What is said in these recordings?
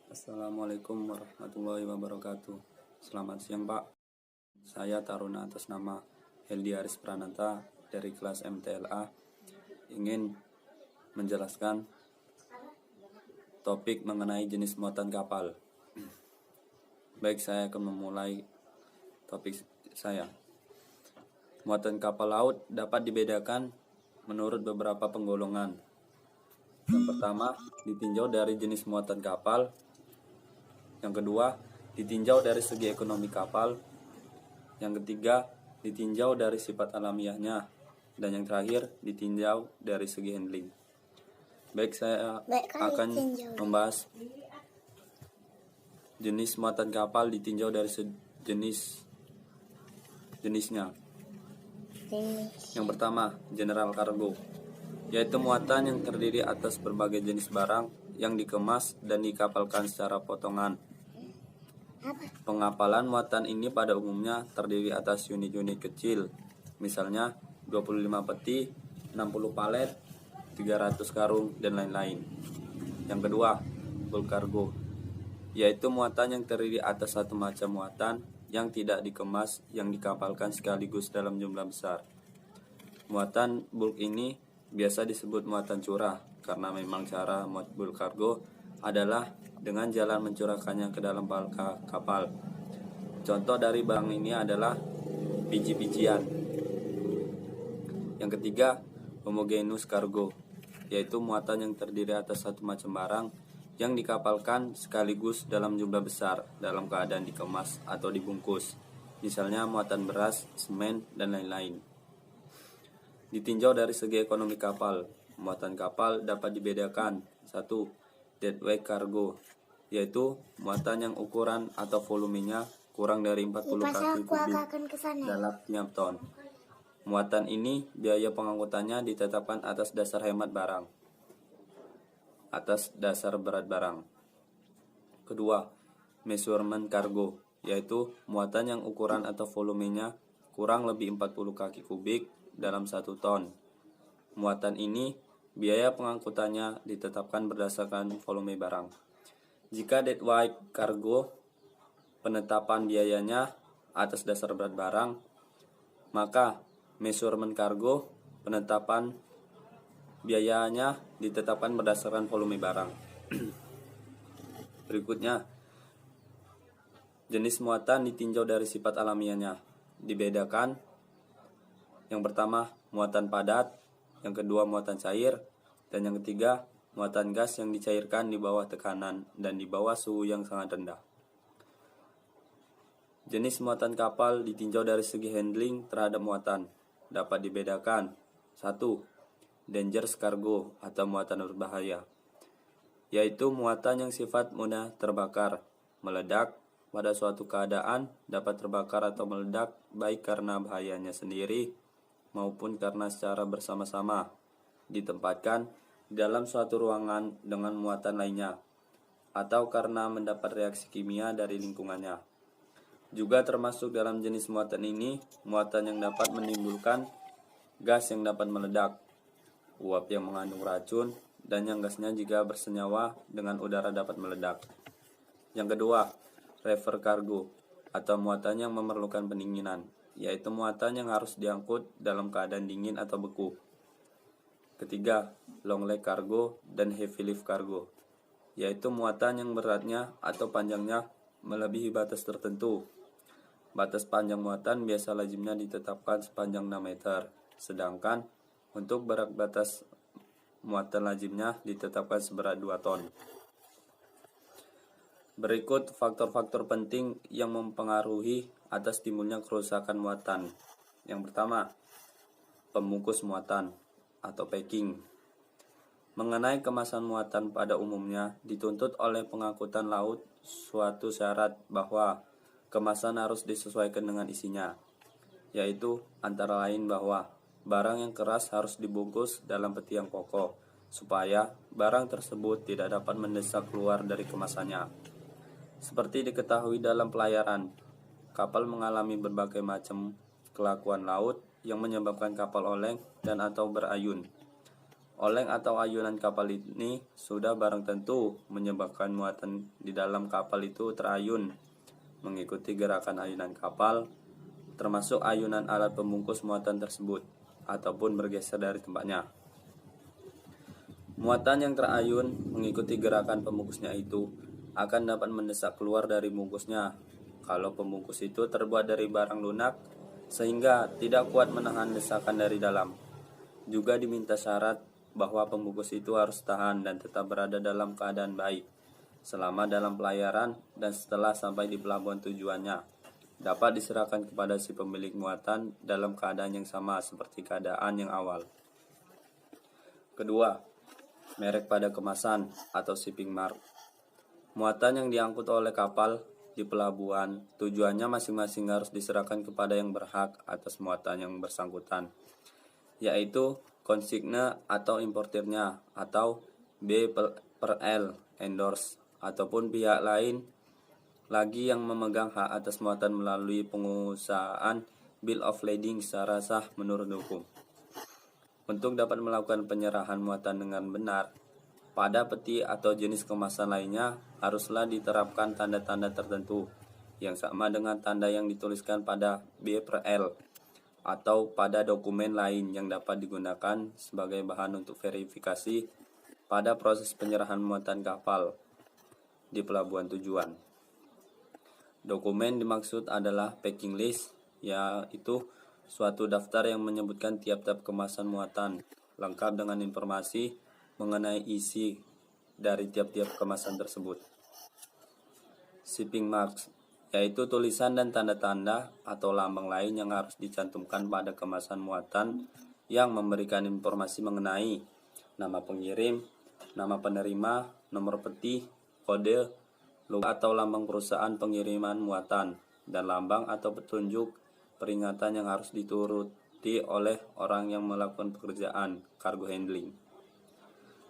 Assalamualaikum warahmatullahi wabarakatuh. Selamat siang Pak. Saya Taruna atas nama Heldi Aris Pranata dari kelas MTLA ingin menjelaskan topik mengenai jenis muatan kapal. Baik, saya akan memulai topik saya. Muatan kapal laut dapat dibedakan menurut beberapa penggolongan. Yang pertama, ditinjau dari jenis muatan kapal. Yang kedua, ditinjau dari segi ekonomi kapal. Yang ketiga, ditinjau dari sifat alamiahnya. Dan yang terakhir, ditinjau dari segi handling. Baik, saya akan membahas jenis muatan kapal ditinjau dari jenisnya. Yang pertama, general cargo, yaitu muatan yang terdiri atas berbagai jenis barang yang dikemas dan dikapalkan secara potongan. Pengapalan muatan ini pada umumnya terdiri atas unit-unit kecil, misalnya 25 peti, 60 palet, 300 karung, dan lain-lain. Yang kedua, bulk cargo, yaitu muatan yang terdiri atas satu macam muatan yang tidak dikemas yang dikapalkan sekaligus dalam jumlah besar. Muatan bulk ini biasa disebut muatan curah karena memang cara bulk cargo adalah dengan jalan mencurahkannya ke dalam palka kapal. Contoh dari barang ini adalah biji-bijian. Yang ketiga, homogeneous cargo, yaitu muatan yang terdiri atas satu macam barang yang dikapalkan sekaligus dalam jumlah besar dalam keadaan dikemas atau dibungkus, misalnya muatan beras, semen, dan lain-lain. Ditinjau dari segi ekonomi kapal, muatan kapal dapat dibedakan. 1. Deadweight cargo, yaitu muatan yang ukuran atau volumenya kurang dari 40 kaki kubik dalam tiap ton. Muatan ini biaya pengangkutannya ditetapkan atas dasar hemat barang, atas dasar berat barang. Kedua, measurement cargo, yaitu muatan yang ukuran atau volumenya kurang lebih 40 kaki kubik dalam 1 ton. Muatan ini biaya pengangkutannya ditetapkan berdasarkan volume barang. Jika deadweight cargo, penetapan biayanya atas dasar berat barang, maka measurement cargo, penetapan biayanya ditetapkan berdasarkan volume barang. Berikutnya, jenis muatan ditinjau dari sifat alamiahnya. Dibedakan. Yang pertama, muatan padat. Yang kedua, muatan cair. Dan yang ketiga, muatan gas yang dicairkan di bawah tekanan dan di bawah suhu yang sangat rendah. Jenis muatan kapal ditinjau dari segi handling terhadap muatan. Dapat dibedakan. 1. Dangerous cargo atau muatan berbahaya, yaitu muatan yang sifat mudah terbakar, meledak pada suatu keadaan, dapat terbakar atau meledak baik karena bahayanya sendiri maupun karena secara bersama-sama ditempatkan di dalam suatu ruangan dengan muatan lainnya atau karena mendapat reaksi kimia dari lingkungannya. Juga termasuk dalam jenis muatan ini muatan yang dapat menimbulkan gas yang dapat meledak, uap yang mengandung racun, dan yang gasnya jika bersenyawa dengan udara dapat meledak. Yang kedua, reefer cargo atau muatan yang memerlukan pendinginan, yaitu muatan yang harus diangkut dalam keadaan dingin atau beku. Ketiga, long leg cargo dan heavy lift cargo, yaitu muatan yang beratnya atau panjangnya melebihi batas tertentu. Batas panjang muatan biasa lazimnya ditetapkan sepanjang 6 meter, sedangkan untuk berat batas muatan lazimnya ditetapkan seberat 2 ton. Berikut faktor-faktor penting yang mempengaruhi atas timbulnya kerusakan muatan. Yang pertama, pembungkus muatan atau packing. Mengenai kemasan muatan pada umumnya dituntut oleh pengangkutan laut suatu syarat bahwa kemasan harus disesuaikan dengan isinya, yaitu antara lain bahwa barang yang keras harus dibungkus dalam peti yang kokoh supaya barang tersebut tidak dapat mendesak keluar dari kemasannya. Seperti diketahui dalam pelayaran, kapal mengalami berbagai macam kelakuan laut yang menyebabkan kapal oleng dan atau berayun. Oleng atau ayunan kapal ini sudah barang tentu menyebabkan muatan di dalam kapal itu terayun mengikuti gerakan ayunan kapal, termasuk ayunan alat pembungkus muatan tersebut, ataupun bergeser dari tempatnya. Muatan yang terayun mengikuti gerakan pembungkusnya itu akan dapat mendesak keluar dari bungkusnya kalau pembungkus itu terbuat dari barang lunak sehingga tidak kuat menahan desakan dari dalam. Juga diminta syarat bahwa pembungkus itu harus tahan dan tetap berada dalam keadaan baik selama dalam pelayaran dan setelah sampai di pelabuhan tujuannya. Dapat diserahkan kepada si pemilik muatan dalam keadaan yang sama seperti keadaan yang awal. Kedua, merek pada kemasan atau shipping mark. Muatan yang diangkut oleh kapal di pelabuhan tujuannya masing-masing harus diserahkan kepada yang berhak atas muatan yang bersangkutan, yaitu konsigne atau importirnya atau B per L endorse ataupun pihak lain lagi yang memegang hak atas muatan melalui pengusahaan bill of lading secara sah menurut hukum. Untuk dapat melakukan penyerahan muatan dengan benar, pada peti atau jenis kemasan lainnya haruslah diterapkan tanda-tanda tertentu yang sama dengan tanda yang dituliskan pada B per L atau pada dokumen lain yang dapat digunakan sebagai bahan untuk verifikasi pada proses penyerahan muatan kapal di pelabuhan tujuan. Dokumen dimaksud adalah packing list, yaitu suatu daftar yang menyebutkan tiap-tiap kemasan muatan, lengkap dengan informasi mengenai isi dari tiap-tiap kemasan tersebut. Shipping marks, yaitu tulisan dan tanda-tanda atau lambang lain yang harus dicantumkan pada kemasan muatan yang memberikan informasi mengenai nama pengirim, nama penerima, nomor peti, kode, logo atau lambang perusahaan pengiriman muatan, dan lambang atau petunjuk peringatan yang harus dituruti oleh orang yang melakukan pekerjaan cargo handling.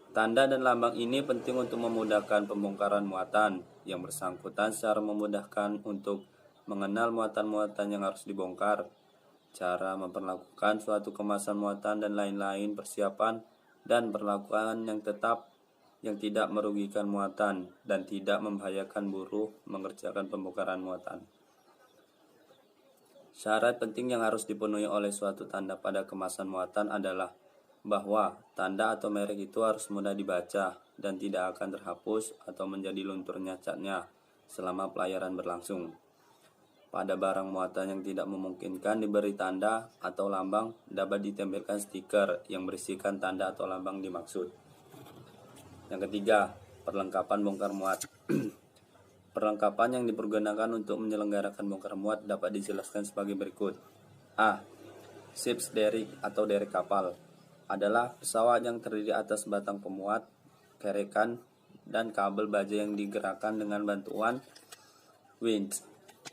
Tanda dan lambang ini penting untuk memudahkan pembongkaran muatan yang bersangkutan secara memudahkan untuk mengenal muatan-muatan yang harus dibongkar, cara memperlakukan suatu kemasan muatan dan lain-lain persiapan dan perlakuan yang tetap yang tidak merugikan muatan dan tidak membahayakan buruh mengerjakan pembongkaran muatan. Syarat penting yang harus dipenuhi oleh suatu tanda pada kemasan muatan adalah bahwa tanda atau merek itu harus mudah dibaca dan tidak akan terhapus atau menjadi lunturnya catnya selama pelayaran berlangsung. Pada barang muatan yang tidak memungkinkan diberi tanda atau lambang, dapat ditempelkan stiker yang berisikan tanda atau lambang dimaksud. Yang ketiga, perlengkapan bongkar muat. Perlengkapan yang dipergunakan untuk menyelenggarakan bongkar muat dapat dijelaskan sebagai berikut. A. Ship's derrick atau derek kapal adalah pesawat yang terdiri atas batang pemuat, kerekan, dan kabel baja yang digerakkan dengan bantuan winch.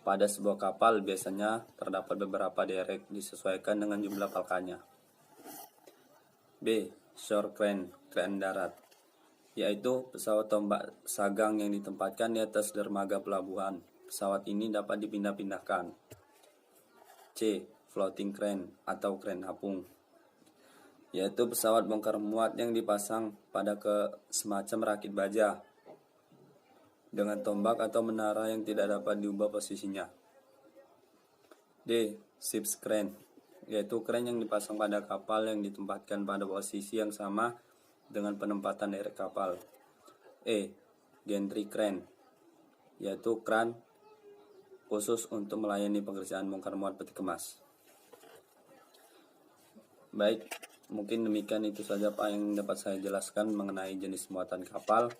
Pada sebuah kapal biasanya terdapat beberapa derek disesuaikan dengan jumlah palkanya. B. Shore crane, kren darat, yaitu pesawat tombak sagang yang ditempatkan di atas dermaga pelabuhan. Pesawat ini dapat dipindah-pindahkan. C. Floating crane atau kren apung, yaitu pesawat bongkar muat yang dipasang pada semacam rakit baja dengan tombak atau menara yang tidak dapat diubah posisinya. D. Ship's crane, yaitu kren yang dipasang pada kapal yang ditempatkan pada posisi yang sama dengan penempatan derek kapal. E. Gantry crane, yaitu kran khusus untuk melayani pekerjaan bongkar muat peti kemas. Baik, mungkin demikian itu saja Pak yang dapat saya jelaskan mengenai jenis muatan kapal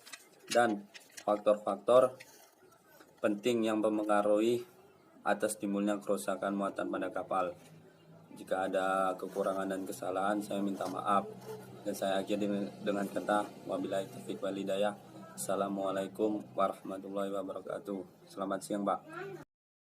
dan faktor-faktor penting yang mempengaruhi atas timbulnya kerusakan muatan pada kapal. Jika ada kekurangan dan kesalahan, saya minta maaf. Dan saya akhiri dengan kata wabillahi taufiq wal hidayah. Assalamualaikum warahmatullahi wabarakatuh. Selamat siang Pak.